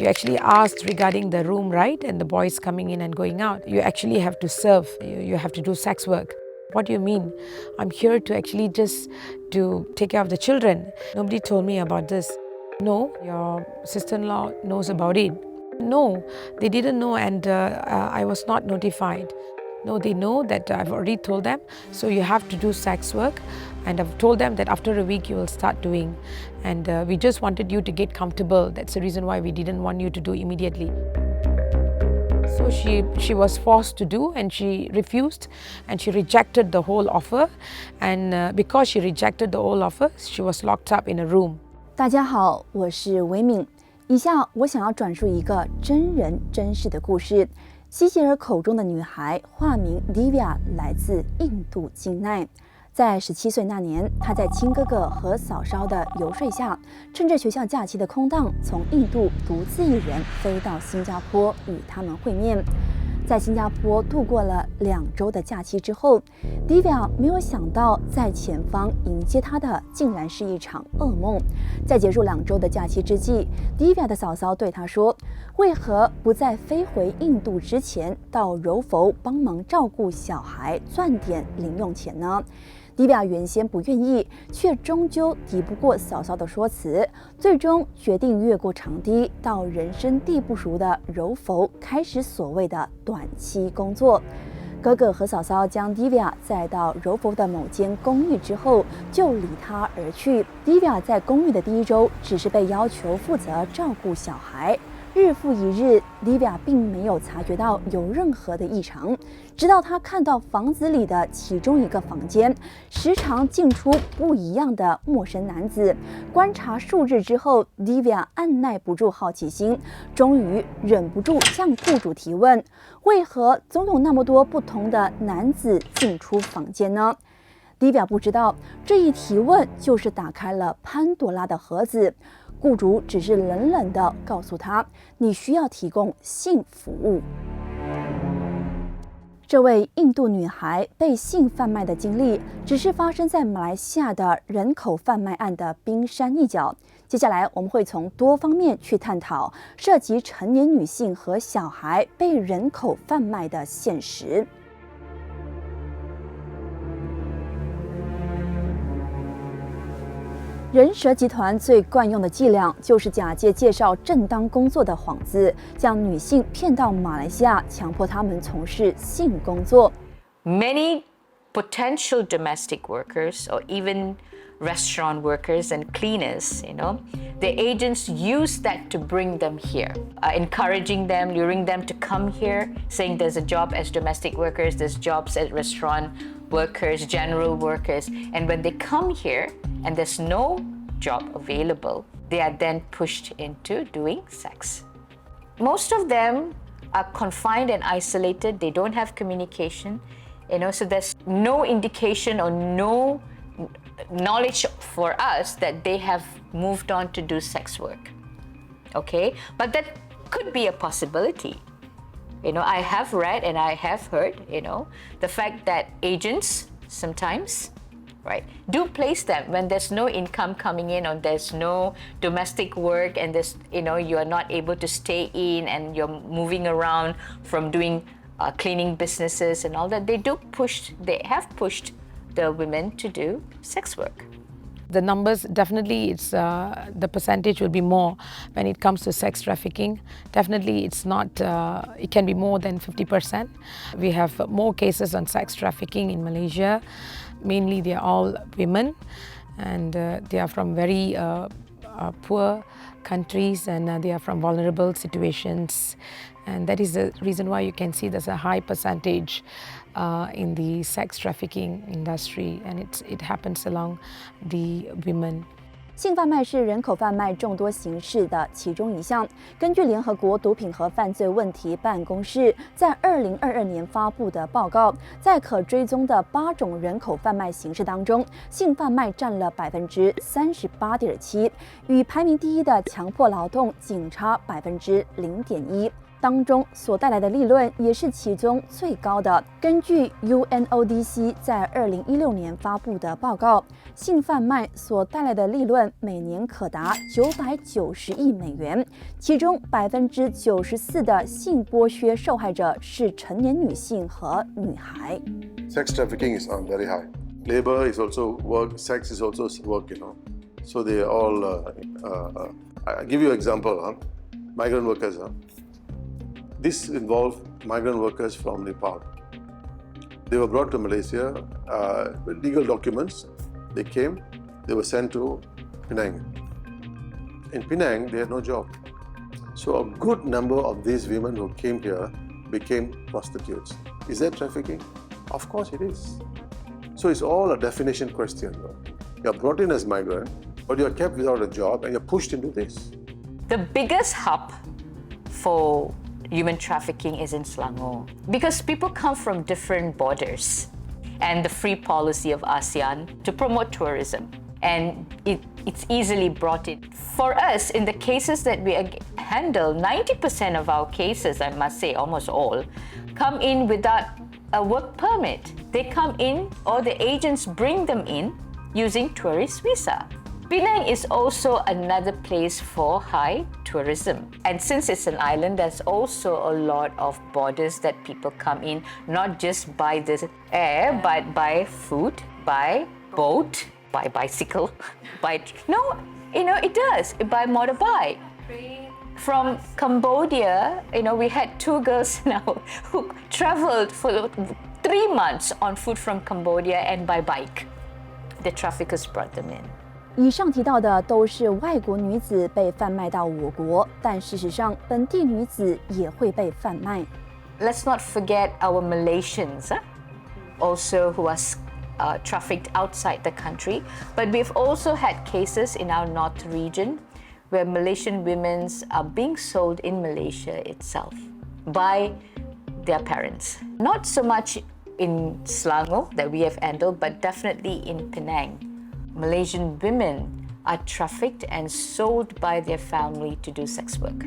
You actually asked regarding the room, right? And the boys coming in and going out. You actually have to serve. You have to do sex work. What do you mean? I'm here to actually just to take care of the children. Nobody told me about this. No, your sister-in-law knows about it. No, they didn't know, and I was not notified. No, they know that I've already told them. So you have to do sex work, and I've told them that after a week you will start doing. And we just wanted you to get comfortable. That's the reason why we didn't want you to do immediately. So she was forced to do, and she refused, and she rejected the whole offer. And because she rejected the whole offer, she was locked up in a room. 大家好，我是维敏。以下我想要转述一个真人真事的故事。希吉尔口中的女孩，化名 Divya， 来自印度境内。在17岁那年，她在亲哥哥和嫂嫂的游说下，趁着学校假期的空档，从印度独自一人飞到新加坡与他们会面。在新加坡度过了2周的假期之后 ，Divya 没有想到，在前方迎接她的竟然是一场噩梦。在结束2周的假期之际 ，Divya 的嫂嫂对她说：“为何不在飞回印度之前，到柔佛帮忙照顾小孩，赚点零用钱呢？” Divya 原先不愿意，却终究敌不过嫂嫂的说辞，最终决定越过长堤，到人生地不熟的柔佛，开始所谓的短期工作。哥哥和嫂嫂将 Divya 载到柔佛的某间公寓之后，就离她而去。Divya 在公寓的第1周，只是被要求负责照顾小孩。日复一日 ，Divya 并没有察觉到有任何的异常，直到她看到房子里的其中一个房间时常进出不一样的陌生男子。观察数日之后 ，Divya 按耐不住好奇心，终于忍不住向雇主提问：为何总有那么多不同的男子进出房间呢？Divya 不知道，这一提问就是打开了潘多拉的盒子。雇主只是冷冷地告诉他：“你需要提供性服务。”这位印度女孩被性贩卖的经历，只是发生在马来西亚的人口贩卖案的冰山一角。接下来，我们会从多方面去探讨涉及成年女性和小孩被人口贩卖的现实。人蛇集团最惯用的伎俩，就是假借介绍正当工作的幌子，将女性骗到马来西亚，强迫她们从事性工作。Many potential domestic workers or even restaurant workers and cleaners, the agents use that to bring them here, encouraging them, luring them to come here, saying there's a job as domestic workers, there's jobs as restaurant workers, general workers. And when they come here and there's no job available, they are then pushed into doing sex. Most of them are confined and isolated. They don't have communication, so there's no indication or no knowledge for us that they have moved on to do sex work. Okay, but that could be a possibility. I have read and I have heard, the fact that agents sometimes, right, do place them when there's no income coming in or there's no domestic work and there's, you are not able to stay in and you're moving around from doing cleaning businesses and all that. They have pushed the women to do sex work. The numbers, definitely it's the percentage will be more when it comes to sex trafficking. Definitely it's not, it can be more than 50%. We have more cases on sex trafficking in Malaysia. Mainly they are all women and they are from very poor countries and they are from vulnerable situations. And that is the reason why you can see there's a high percentage in the sex trafficking industry, and it happens along the women. 性贩卖是人口贩卖众多形式的其中一项。根据联合国毒品和犯罪问题办公室在2022年发布的报告，在可追踪的8种人口贩卖形式当中，性贩卖占了38.7%，与排名第一的强迫劳动仅差0.1%。当中所带来的利润也是其中最高的。根据 UNODC 在2016年发布的报告，性贩卖所带来的利润每年可达990亿美元，其中94%的性剥削受害者是成年女性和女孩。Sex trafficking is very high. Labor is also work. Sex is also work. So they all. I give you an example. Migrant workers. This involved migrant workers from Nepal. They were brought to Malaysia with legal documents. They came. They were sent to Penang. In Penang, they had no job. So a good number of these women who came here became prostitutes. Is that trafficking? Of course it is. So it's all a definition question. You're brought in as migrant, but you're kept without a job and you're pushed into this. The biggest hub for human trafficking is in Selangor because people come from different borders and the free policy of ASEAN to promote tourism. And it's easily brought in. For us, in the cases that we handle, 90% of our cases, I must say, almost all, come in without a work permit. They come in, or the agents bring them in using tourist visa. Penang is also another place for high tourism. And since it's an island, there's also a lot of borders that people come in, not just by the air, but by food, by boat, by bicycle, it does, by motorbike. From Cambodia, we had 2 girls now who traveled for 3 months on foot from Cambodia and by bike. The traffickers brought them in. 以上提到的都是外国女子被贩卖到我国，但事实上，本地女子也会被贩卖。Let's not forget our Malaysians, also who are trafficked outside the country. But we've also had cases in our north region where Malaysian women are being sold in Malaysia itself by their parents. Not so much in Selangor that we have handled, but definitely in Penang. Malaysian women are trafficked and sold by their family to do sex work.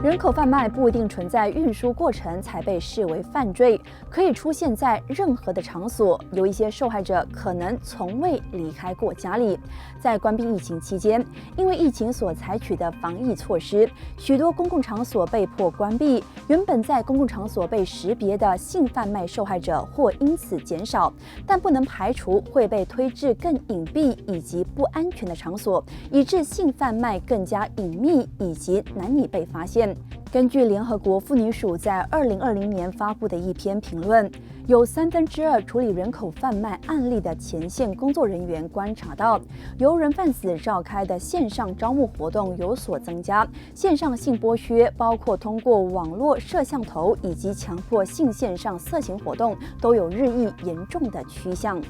人口贩卖不一定存在运输过程才被视为犯罪，可以出现在任何的场所。有一些受害者可能从未离开过家里。在关闭疫情期间，因为疫情所采取的防疫措施，许多公共场所被迫关闭。原本在公共场所被识别的性贩卖受害者或因此减少，但不能排除会被推至更隐蔽以及不安全的场所，以致性贩卖更加隐秘以及难以被发现。根据联合国妇女署在2020年发布的一篇评论，有2/3处理人口贩卖案例的前线工作人员观察到，由人贩子召开的线上招募活动有所增加，线上性剥削，包括通过网络摄像头以及强迫性线上色情活动，都有日益严重的趋向。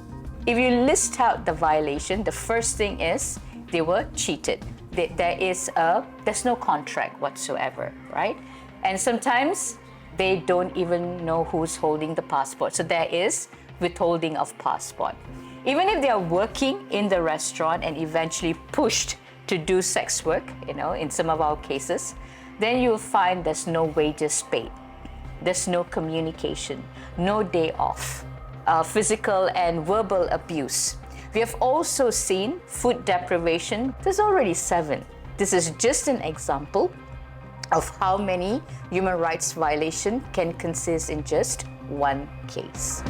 If you list out the violation, the first thing is they were cheated. There's no contract whatsoever, right? And sometimes they don't even know who's holding the passport. So there is withholding of passport. Even if they are working in the restaurant and eventually pushed to do sex work, in some of our cases, then you'll find there's no wages paid. There's no communication, no day off, physical and verbal abuse. We have also seen food deprivation. There's already 7. This is just an example of how many human rights violations can consist in just one case.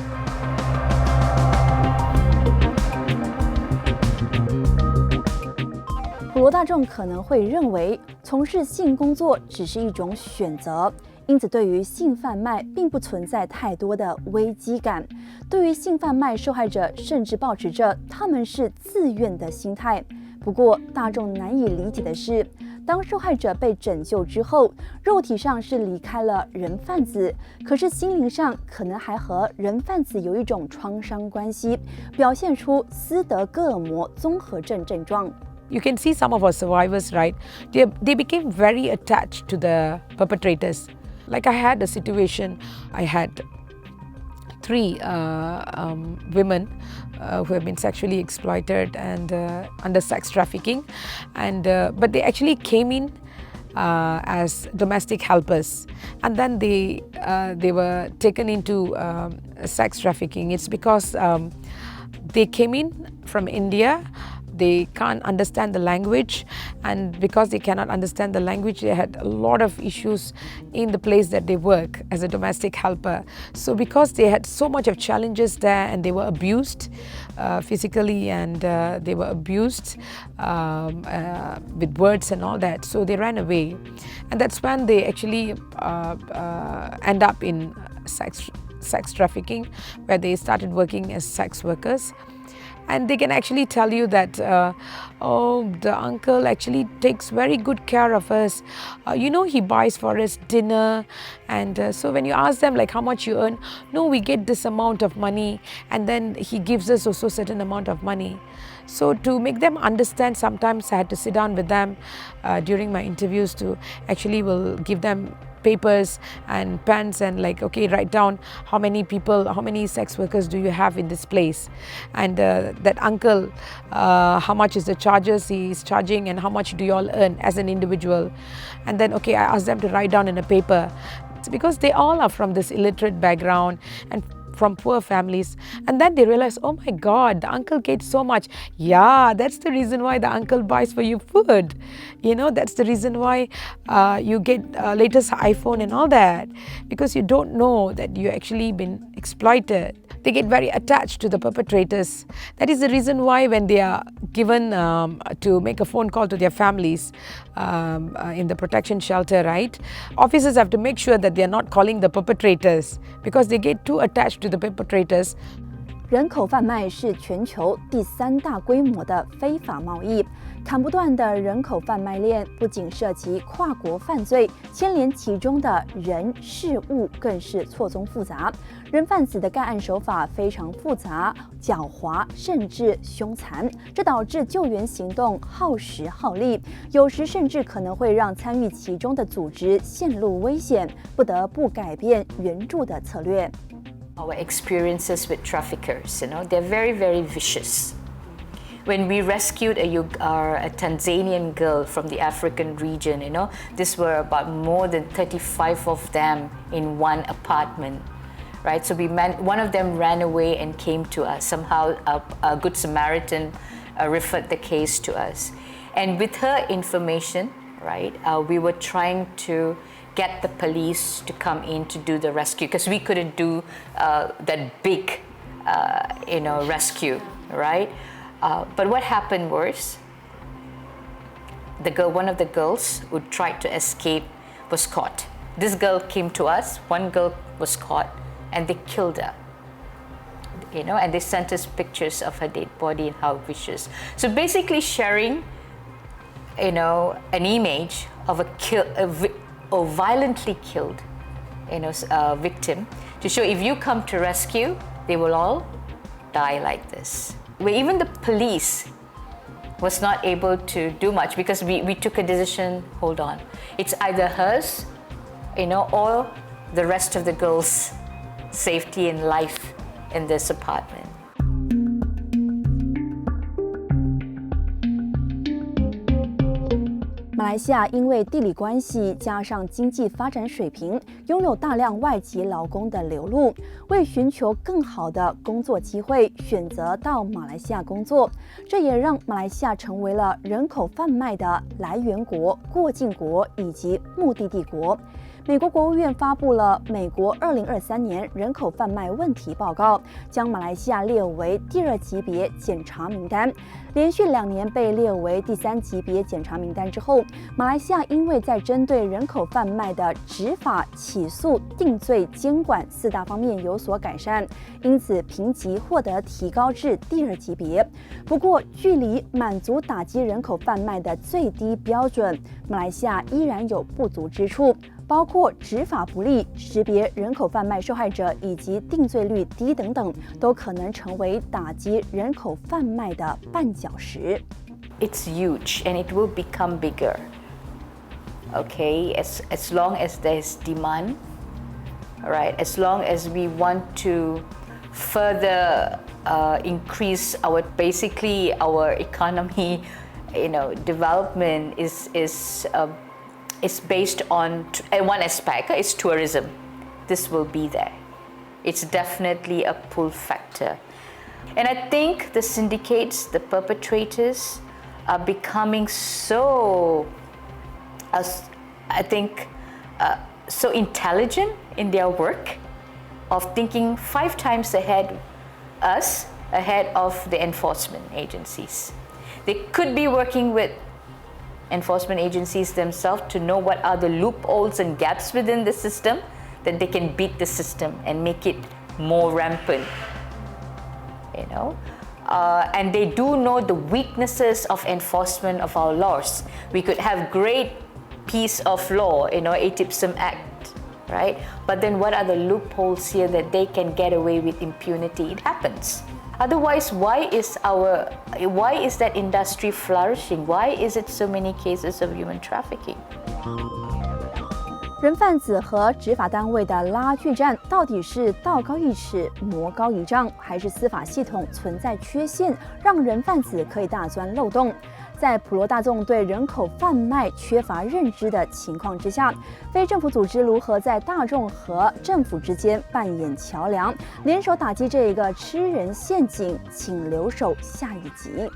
普罗大众可能会认为从事性工作只是一种选择，因此对于性贩卖并不存在太多的危机感。对于性贩卖受害者，甚至抱持着他们是自愿的心态。不过，大众难以理解的是，当受害者被拯救之后，肉体上是离开了人贩子，可是心灵上可能还和人贩子有一种创伤关系，表现出斯德哥尔摩综合症症状。You can see some of our survivors, right? They became very attached to the perpetrators. Like I had a situation, I had 3 women who have been sexually exploited and under sex trafficking, and but they actually came in as domestic helpers, and then they were taken into sex trafficking. It's because they came in from India. They can't understand the language, and because they cannot understand the language, they had a lot of issues in the place that they work as a domestic helper. So because they had so much of challenges there, and they were abused physically, and they were abused with words and all that, so they ran away. And that's when they actually end up in sex trafficking, where they started working as sex workers. And they can actually tell you that, oh, the uncle actually takes very good care of us. He buys for us dinner. And so when you ask them like how much you earn, no, we get this amount of money. And then he gives us also a certain amount of money. So to make them understand, sometimes I had to sit down with them during my interviews to actually will give them papers and pens and like, okay, write down how many people, how many sex workers do you have in this place, and that uncle, how much is the charges he is charging, and how much do you all earn as an individual. And then, okay, I asked them to write down in a paper. It's because they all are from this illiterate background and from poor families, and then they realize, oh my God, the uncle gets so much. Yeah, that's the reason why the uncle buys for you food. That's the reason why you get latest iPhone and all that, because you don't know that you actually been exploited. They get very attached to the perpetrators. That is the reason why when they are given to make a phone call to their families in the protection shelter, right? Officers have to make sure that they are not calling the perpetrators, because they get too attached to the perpetrators. 人口贩卖是全球第3大规模的非法贸易，砍不断的人口贩卖链不仅涉及跨国犯罪，牵连其中的人事物更是错综复杂。人贩子的干案手法非常复杂、狡猾，甚至凶残，这导致救援行动耗时耗力，有时甚至可能会让参与其中的组织陷入危险，不得不改变援助的策略。Our experiences with traffickers, they're very, very vicious. When we rescued a Tanzanian girl from the African region, this were about more than 35 of them in one apartment, right? So one of them ran away and came to us. Somehow a good Samaritan referred the case to us. And with her information, right, we were trying to get the police to come in to do the rescue, because we couldn't do that big, rescue, right? But what happened was, one of the girls who tried to escape was caught. This girl came to us, one girl was caught, and they killed her. And they sent us pictures of her dead body and how vicious. So basically sharing, an image of a violently killed, victim, to show if you come to rescue, they will all die like this. Where even the police was not able to do much, because we took a decision, hold on, it's either hers, or the rest of the girls' safety and life in this apartment. 马来西亚因为地理关系加上经济发展水平，拥有大量外籍劳工的流入，为寻求更好的工作机会，选择到马来西亚工作。这也让马来西亚成为了人口贩卖的来源国、过境国以及目的地国。美国国务院发布了《美国2023年人口贩卖问题报告》，将马来西亚列为第2级别检查名单。连续2年被列为第3级别检查名单之后，马来西亚因为在针对人口贩卖的执法、起诉、定罪、监管4大方面有所改善，因此评级获得提高至第2级别。不过，距离满足打击人口贩卖的最低标准，马来西亚依然有不足之处。包括执法不力、识别人口贩卖受害者以及定罪率低等等，都可能成为打击人口贩卖的绊脚石。It's huge and it will become bigger. Okay, as long as there's demand, right? As long as we want to further increase our economy, development is based on one aspect is tourism. This will be there. It's definitely a pull factor. And I think the syndicates, the perpetrators, are becoming so intelligent in their work, of thinking 5 times ahead of the enforcement agencies. They could be working with enforcement agencies themselves to know what are the loopholes and gaps within the system, that they can beat the system and make it more rampant. And they do know the weaknesses of enforcement of our laws. We could have great piece of law, Atypsum Act, right? But then what are the loopholes here that they can get away with impunity? It happens. Otherwise, why is that industry flourishing? Why is it so many cases of human trafficking? 人贩子和执法单位的拉锯战，到底是道高一尺，魔高一丈，还是司法系统存在缺陷，让人贩子可以大钻漏洞？在普罗大众对人口贩卖缺乏认知的情况之下，非政府组织如何在大众和政府之间扮演桥梁，联手打击这个吃人陷阱？请留守下一集。